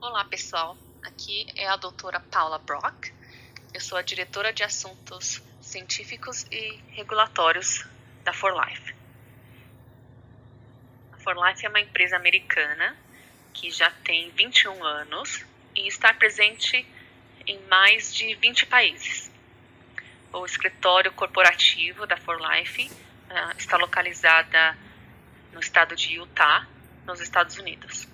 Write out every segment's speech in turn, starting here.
Olá, pessoal. Aqui é a doutora Paula Brock. Eu sou a diretora de assuntos científicos e regulatórios da For Life. A For Life é uma empresa americana que já tem 21 anos e está presente em mais de 20 países. O escritório corporativo da For Life está localizada no estado de Utah, nos Estados Unidos.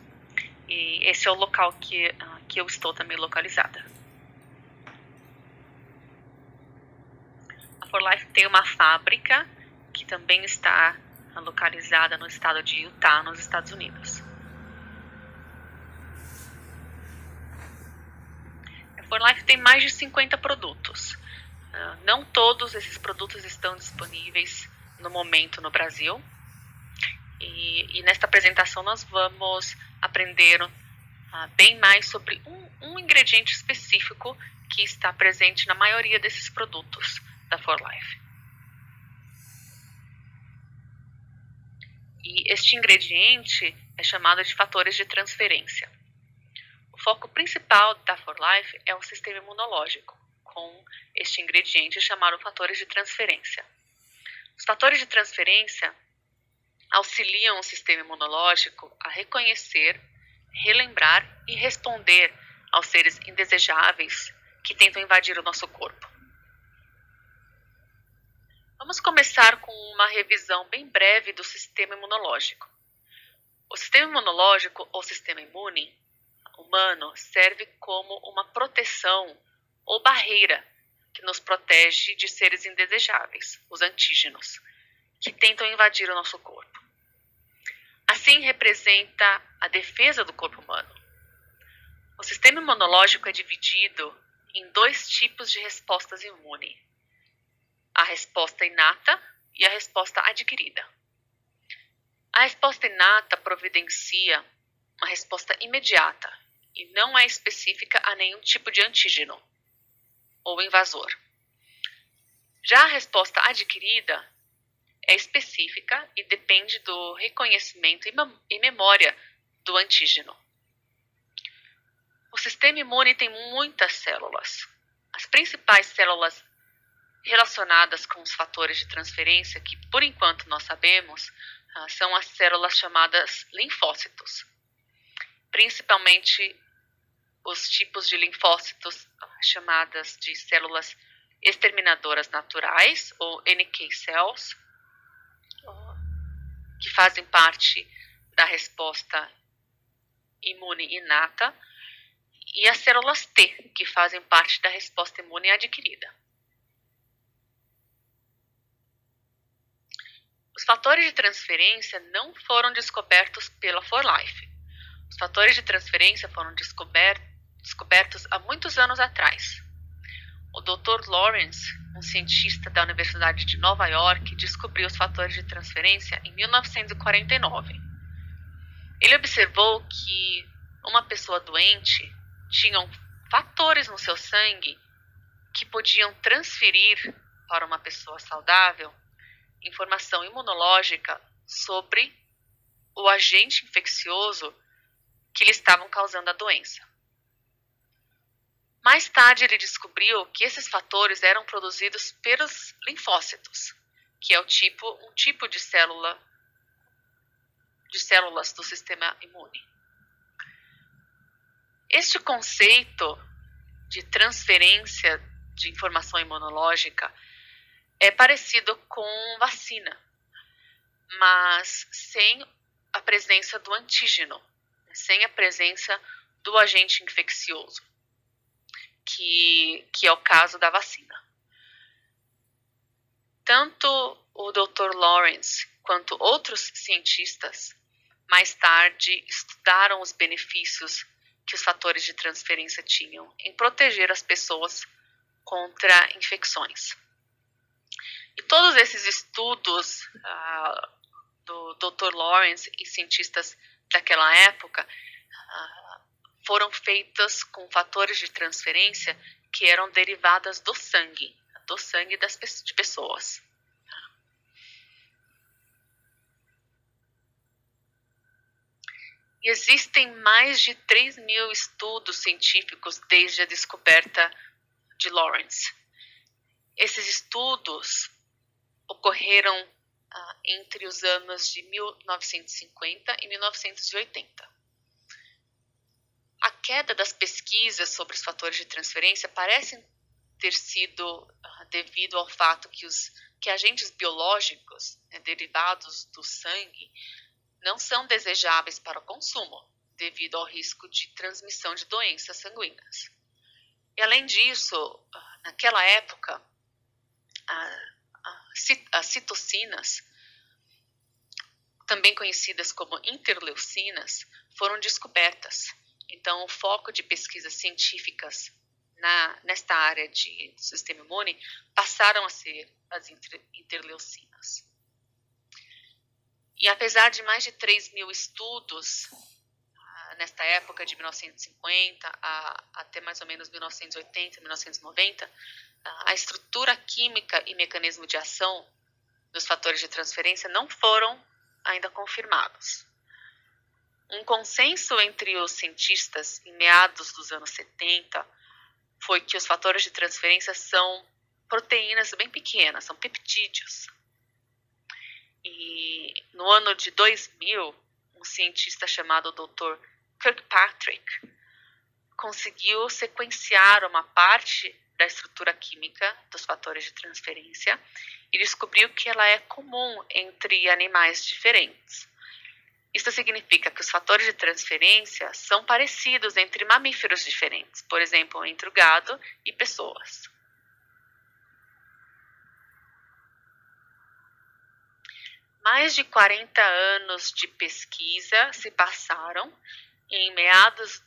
E esse é o local que eu estou também localizada. A For Life tem uma fábrica que também está localizada no estado de Utah, nos Estados Unidos. A For Life tem mais de 50 produtos. Não todos esses produtos estão disponíveis no momento no Brasil. E nesta apresentação nós vamos aprender bem mais sobre um ingrediente específico que está presente na maioria desses produtos da For Life. E este ingrediente é chamado de fatores de transferência. O foco principal da For Life é o sistema imunológico, com este ingrediente chamado fatores de transferência. Os fatores de transferência auxiliam o sistema imunológico a reconhecer, relembrar e responder aos seres indesejáveis que tentam invadir o nosso corpo. Vamos começar com uma revisão bem breve do sistema imunológico. O sistema imunológico ou sistema imune humano serve como uma proteção ou barreira que nos protege de seres indesejáveis, os antígenos, que tentam invadir o nosso corpo. Assim, representa a defesa do corpo humano. O sistema imunológico é dividido em dois tipos de respostas imunes: a resposta inata e a resposta adquirida. A resposta inata providencia uma resposta imediata e não é específica a nenhum tipo de antígeno ou invasor. Já a resposta adquirida é específica e depende do reconhecimento e memória do antígeno. O sistema imune tem muitas células. As principais células relacionadas com os fatores de transferência, que por enquanto nós sabemos, são as células chamadas linfócitos. Principalmente os tipos de linfócitos chamadas de células exterminadoras naturais, ou NK cells, que fazem parte da resposta imune inata, e as células T, que fazem parte da resposta imune adquirida. Os fatores de transferência não foram descobertos pela For Life. Os fatores de transferência foram descobertos há muitos anos atrás. O Dr. Lawrence, um cientista da Universidade de Nova York, descobriu os fatores de transferência em 1949. Ele observou que uma pessoa doente tinha fatores no seu sangue que podiam transferir para uma pessoa saudável informação imunológica sobre o agente infeccioso que lhe estavam causando a doença. Mais tarde, ele descobriu que esses fatores eram produzidos pelos linfócitos, que é um tipo de células do sistema imune. Este conceito de transferência de informação imunológica é parecido com vacina, mas sem a presença do antígeno, sem a presença do agente infeccioso, que é o caso da vacina. Tanto o Dr. Lawrence quanto outros cientistas mais tarde estudaram os benefícios que os fatores de transferência tinham em proteger as pessoas contra infecções. E todos esses estudos do Dr. Lawrence e cientistas daquela época foram feitos com fatores de transferência que eram derivadas do sangue de pessoas. E existem mais de 3.000 estudos científicos desde a descoberta de Lawrence. Esses estudos ocorreram entre os anos de 1950 e 1980. A queda das pesquisas sobre os fatores de transferência parece ter sido devido ao fato que agentes biológicos, derivados do sangue, não são desejáveis para o consumo, devido ao risco de transmissão de doenças sanguíneas. E além disso, naquela época, as citocinas, também conhecidas como interleucinas, foram descobertas. Então, o foco de pesquisas científicas nesta área do sistema imune passaram a ser as interleucinas. E apesar de mais de 3.000 estudos nesta época de 1950 até mais ou menos 1980, 1990, a estrutura química e mecanismo de ação dos fatores de transferência não foram ainda confirmados. Um consenso entre os cientistas em meados dos anos 70 foi que os fatores de transferência são proteínas bem pequenas, são peptídeos. E no ano de 2000, um cientista chamado Dr. Kirkpatrick conseguiu sequenciar uma parte da estrutura química dos fatores de transferência e descobriu que ela é comum entre animais diferentes. Isso significa que os fatores de transferência são parecidos entre mamíferos diferentes, por exemplo, entre o gado e pessoas. Mais de 40 anos de pesquisa se passaram e em meados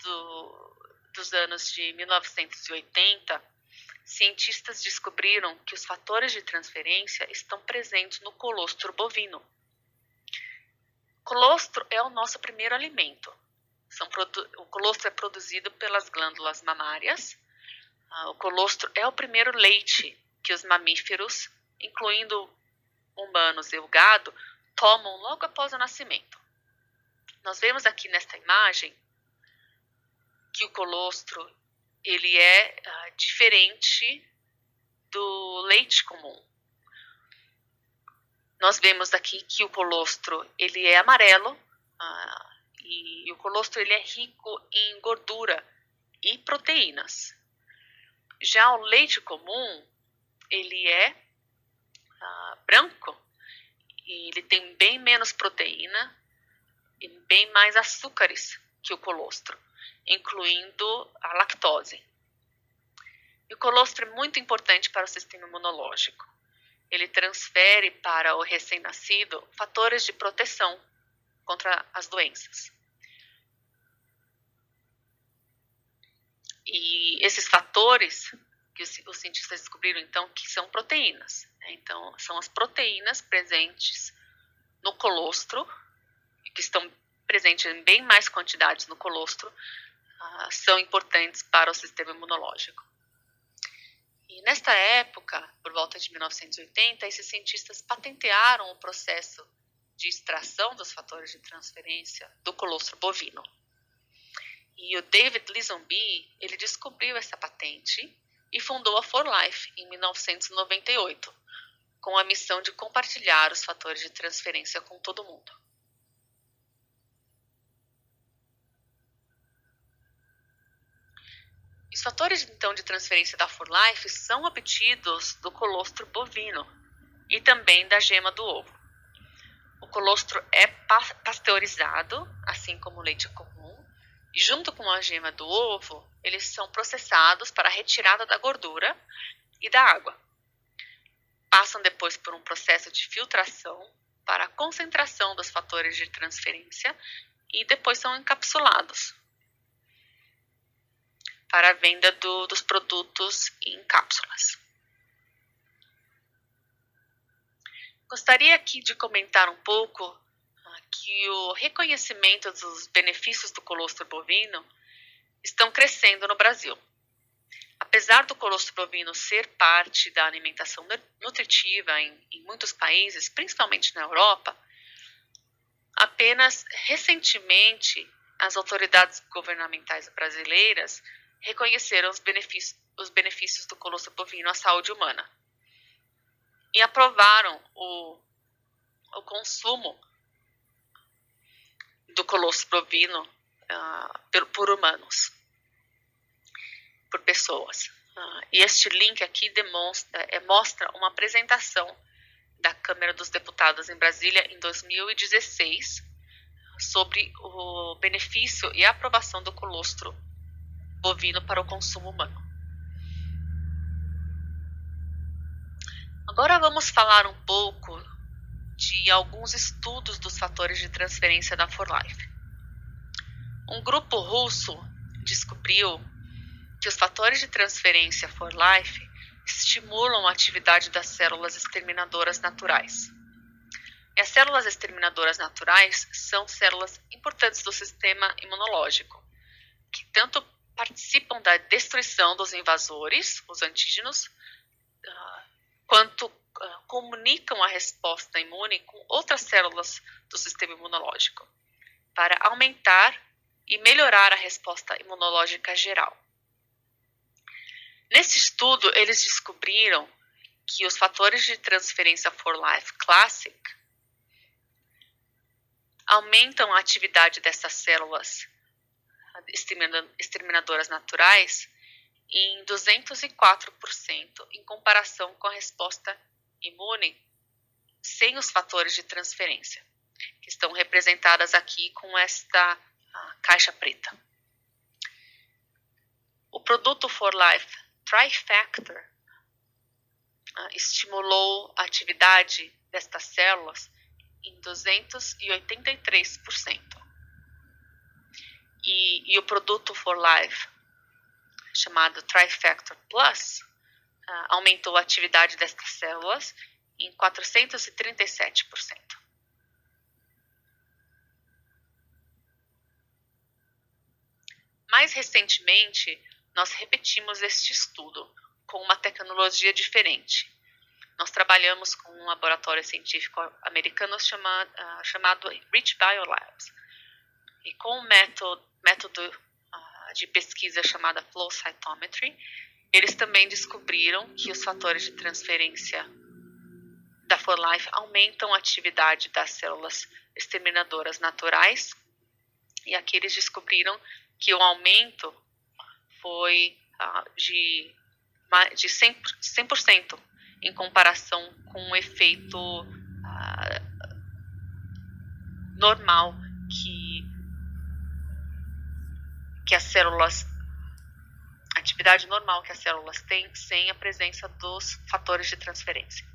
dos anos de 1980, cientistas descobriram que os fatores de transferência estão presentes no colostro bovino. Colostro é o nosso primeiro alimento. O colostro é produzido pelas glândulas mamárias. O colostro é o primeiro leite que os mamíferos, incluindo humanos e o gado, tomam logo após o nascimento. Nós vemos aqui nesta imagem que o colostro ele é diferente do leite comum. Nós vemos aqui que o colostro ele é amarelo e o colostro ele é rico em gordura e proteínas. Já o leite comum ele é branco e ele tem bem menos proteína e bem mais açúcares que o colostro, incluindo a lactose. E o colostro é muito importante para o sistema imunológico. Ele transfere para o recém-nascido fatores de proteção contra as doenças. E esses fatores que os cientistas descobriram, então, que são proteínas. Então, são as proteínas presentes no colostro, que estão presentes em bem mais quantidades no colostro, são importantes para o sistema imunológico. E nesta época, por volta de 1980, esses cientistas patentearam o processo de extração dos fatores de transferência do colostro bovino. E o David Lisenby, ele descobriu essa patente e fundou a 4Life em 1998, com a missão de compartilhar os fatores de transferência com todo mundo. Os fatores então de transferência da 4Life são obtidos do colostro bovino e também da gema do ovo. O colostro é pasteurizado, assim como o leite comum, e junto com a gema do ovo, eles são processados para a retirada da gordura e da água. Passam depois por um processo de filtração para a concentração dos fatores de transferência e depois são encapsulados para a venda dos produtos em cápsulas. Gostaria aqui de comentar um pouco que o reconhecimento dos benefícios do colostro bovino estão crescendo no Brasil. Apesar do colostro bovino ser parte da alimentação nutritiva em muitos países, principalmente na Europa, apenas recentemente as autoridades governamentais brasileiras reconheceram os benefícios do colostro bovino à saúde humana e aprovaram o consumo do colostro bovino por humanos, por pessoas. E este link aqui mostra uma apresentação da Câmara dos Deputados em Brasília em 2016 sobre o benefício e a aprovação do colostro bovino para o consumo humano. Agora vamos falar um pouco de alguns estudos dos fatores de transferência da 4Life. Um grupo russo descobriu que os fatores de transferência 4Life estimulam a atividade das células exterminadoras naturais. E as células exterminadoras naturais são células importantes do sistema imunológico, que tanto participam da destruição dos invasores, os antígenos, quanto comunicam a resposta imune com outras células do sistema imunológico, para aumentar e melhorar a resposta imunológica geral. Nesse estudo, eles descobriram que os fatores de transferência 4Life Classic aumentam a atividade dessas células exterminadoras naturais em 204% em comparação com a resposta imune sem os fatores de transferência, que estão representadas aqui com esta caixa preta. O produto 4Life Trifactor estimulou a atividade destas células em 283%. E o produto 4Life, chamado Trifactor Plus, aumentou a atividade destas células em 437%. Mais recentemente, nós repetimos este estudo com uma tecnologia diferente. Nós trabalhamos com um laboratório científico americano chamado Rich Biolabs. E com um método de pesquisa chamada Flow Cytometry, eles também descobriram que os fatores de transferência da 4Life aumentam a atividade das células exterminadoras naturais. E aqui eles descobriram que o aumento foi de 100% em comparação com o efeito normal que as células, a atividade normal que as células têm sem a presença dos fatores de transferência.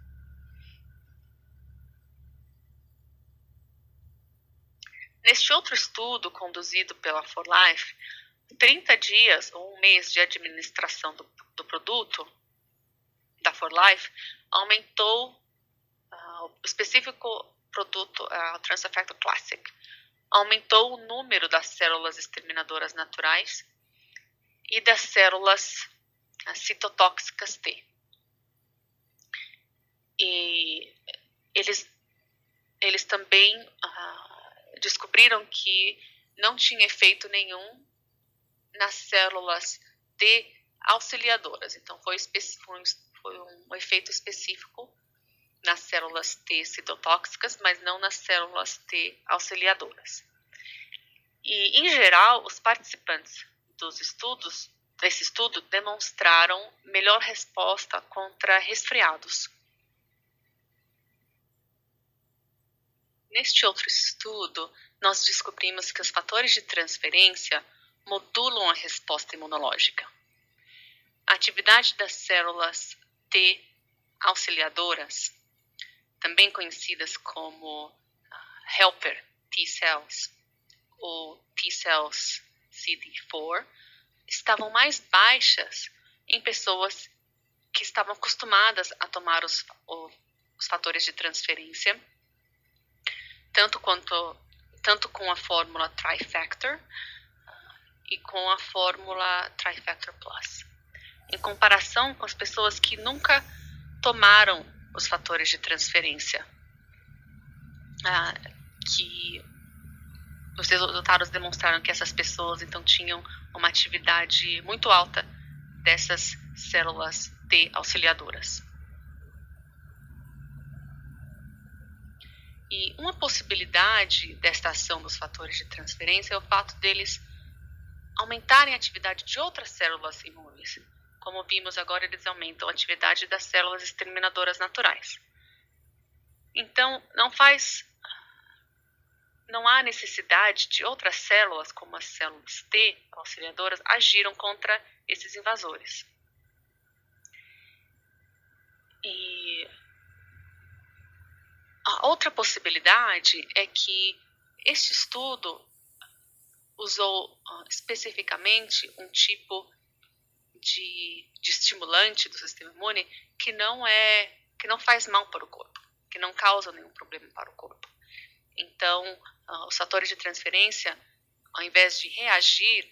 Neste outro estudo conduzido pela 4Life, 30 dias ou um mês de administração do produto da 4Life aumentou o específico produto, o Trifactor Classic, aumentou o número das células exterminadoras naturais e das células citotóxicas T. E eles também descobriram que não tinha efeito nenhum nas células T auxiliadoras. Então, foi um efeito específico nas células T citotóxicas, mas não nas células T auxiliadoras. E, em geral, os participantes desse estudo demonstraram melhor resposta contra resfriados. Neste outro estudo, nós descobrimos que os fatores de transferência modulam a resposta imunológica. A atividade das células T auxiliadoras, também conhecidas como helper T-cells ou T-cells CD4, estavam mais baixas em pessoas que estavam acostumadas a tomar os fatores de transferência, tanto com a fórmula Trifactor e com a fórmula Trifactor Plus, em comparação com as pessoas que nunca tomaram os fatores de transferência, que os resultados demonstraram que essas pessoas então tinham uma atividade muito alta dessas células T auxiliadoras. E uma possibilidade desta ação dos fatores de transferência é o fato deles aumentarem a atividade de outras células imunes. Como vimos agora, eles aumentam a atividade das células exterminadoras naturais. Então, não há necessidade de outras células, como as células T auxiliadoras, agiram contra esses invasores. E a outra possibilidade é que este estudo usou especificamente um tipo de estimulante do sistema imune que não faz mal para o corpo, que não causa nenhum problema para o corpo. Então, os fatores de transferência, ao invés de reagir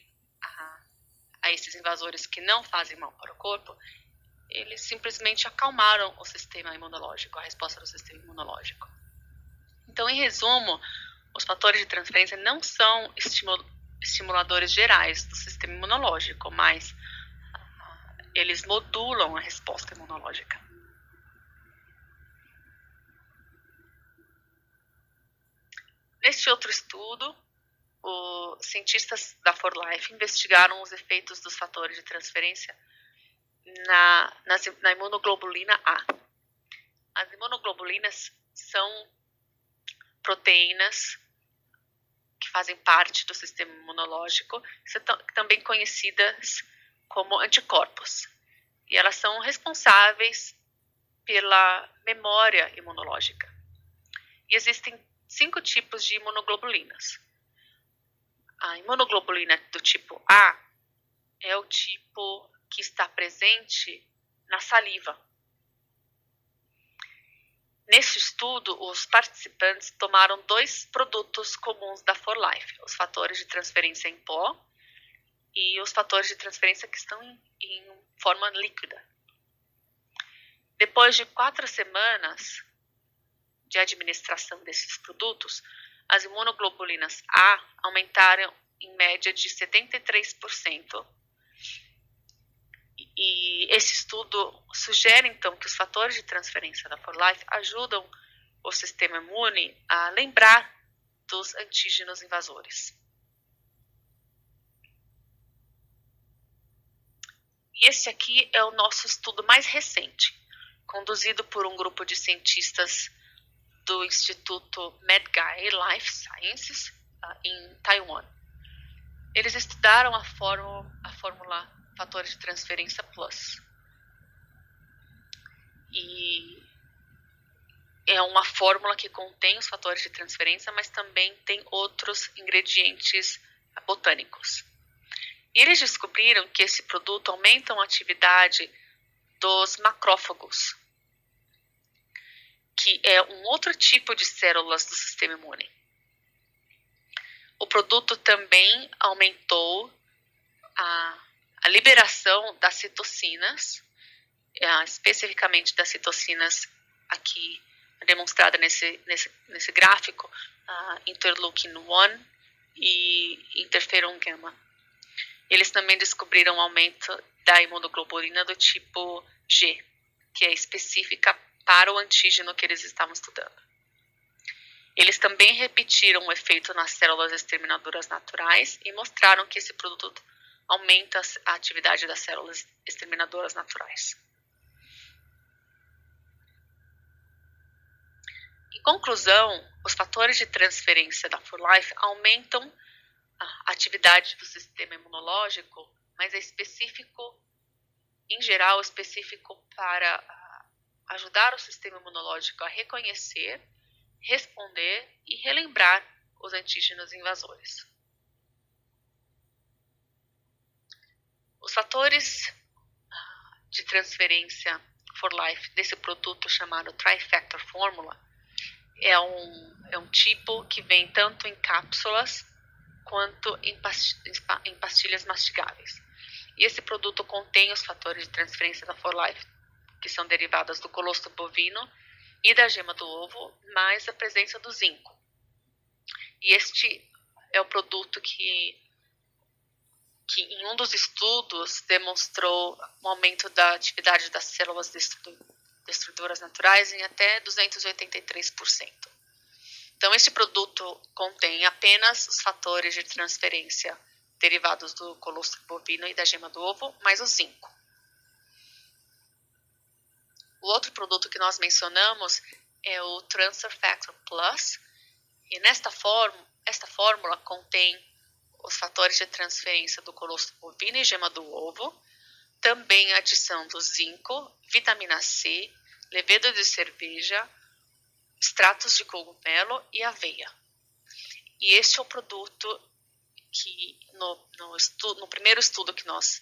a esses invasores que não fazem mal para o corpo, eles simplesmente acalmaram o sistema imunológico, a resposta do sistema imunológico. Então, em resumo, os fatores de transferência não são estimuladores gerais do sistema imunológico, mas eles modulam a resposta imunológica. Neste outro estudo, os cientistas da 4Life investigaram os efeitos dos fatores de transferência na imunoglobulina A. As imunoglobulinas são proteínas que fazem parte do sistema imunológico, também conhecidas como anticorpos. E elas são responsáveis pela memória imunológica. E existem 5 tipos de imunoglobulinas. A imunoglobulina do tipo A é o tipo que está presente na saliva. Neste estudo, os participantes tomaram 2 produtos comuns da 4Life, os fatores de transferência em pó e os fatores de transferência que estão em forma líquida. Depois de 4 semanas de administração desses produtos, as imunoglobulinas A aumentaram em média de 73%. E esse estudo sugere, então, que os fatores de transferência da 4Life ajudam o sistema imune a lembrar dos antígenos invasores. E esse aqui é o nosso estudo mais recente, conduzido por um grupo de cientistas do Instituto Medgai Life Sciences, em Taiwan. Eles estudaram a fórmula fatores de transferência plus. E é uma fórmula que contém os fatores de transferência, mas também tem outros ingredientes botânicos. E eles descobriram que esse produto aumenta a atividade dos macrófagos, que é um outro tipo de células do sistema imune. O produto também aumentou a liberação das citocinas, especificamente das citocinas aqui demonstrada nesse gráfico, interleukin 1 e interferon gama. Eles também descobriram um aumento da imunoglobulina do tipo G, que é específica para o antígeno que eles estavam estudando. Eles também repetiram o efeito nas células exterminadoras naturais e mostraram que esse produto aumenta a atividade das células exterminadoras naturais. Em conclusão, os fatores de transferência da 4Life aumentam a atividade do sistema imunológico, mas é específico, em geral, específico para ajudar o sistema imunológico a reconhecer, responder e relembrar os antígenos invasores. Os fatores de transferência 4Life desse produto chamado Trifactor Formula é um tipo que vem tanto em cápsulas quanto em pastilhas mastigáveis. E esse produto contém os fatores de transferência da 4Life, que são derivadas do colostro bovino e da gema do ovo, mais a presença do zinco. E este é o produto que em um dos estudos demonstrou um aumento da atividade das células destrutoras naturais em até 283%. Então, este produto contém apenas os fatores de transferência derivados do colostro bovino e da gema do ovo, mais o zinco. O outro produto que nós mencionamos é o Transfer Factor Plus, e esta fórmula contém os fatores de transferência do colostro bovino e gema do ovo, também a adição do zinco, vitamina C, levedo de cerveja, extratos de cogumelo e aveia. E este é o produto que no primeiro estudo que nós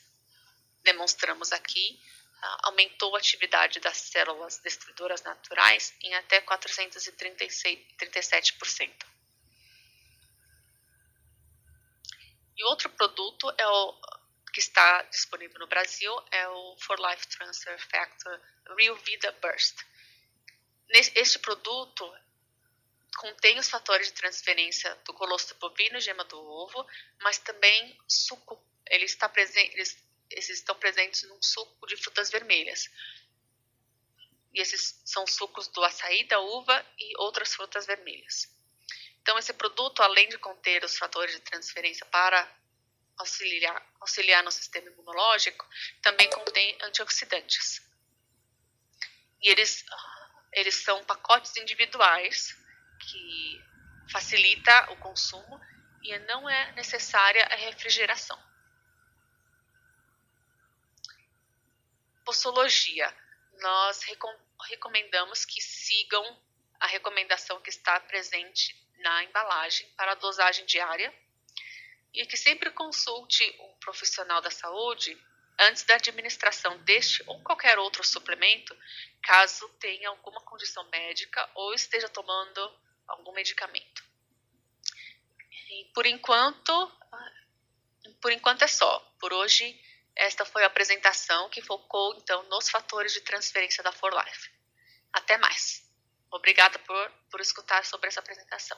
demonstramos aqui, aumentou a atividade das células destrutoras naturais em até 437%. E outro produto que está disponível no Brasil é o For Life Transfer Factor Real Vida Burst. Este produto contém os fatores de transferência do colostro bovino e gema do ovo, mas também suco. Eles estão presentes num suco de frutas vermelhas. E esses são sucos do açaí, da uva e outras frutas vermelhas. Então, esse produto, além de conter os fatores de transferência para auxiliar no sistema imunológico, também contém antioxidantes. E eles são pacotes individuais que facilita o consumo e não é necessária a refrigeração. Posologia. Nós recomendamos que sigam a recomendação que está presente na embalagem para a dosagem diária e que sempre consulte um profissional da saúde antes da administração deste ou qualquer outro suplemento, caso tenha alguma condição médica ou esteja tomando algum medicamento. E por enquanto é só. Por hoje, esta foi a apresentação que focou então nos fatores de transferência da For Life. Até mais. Obrigada por escutar sobre essa apresentação.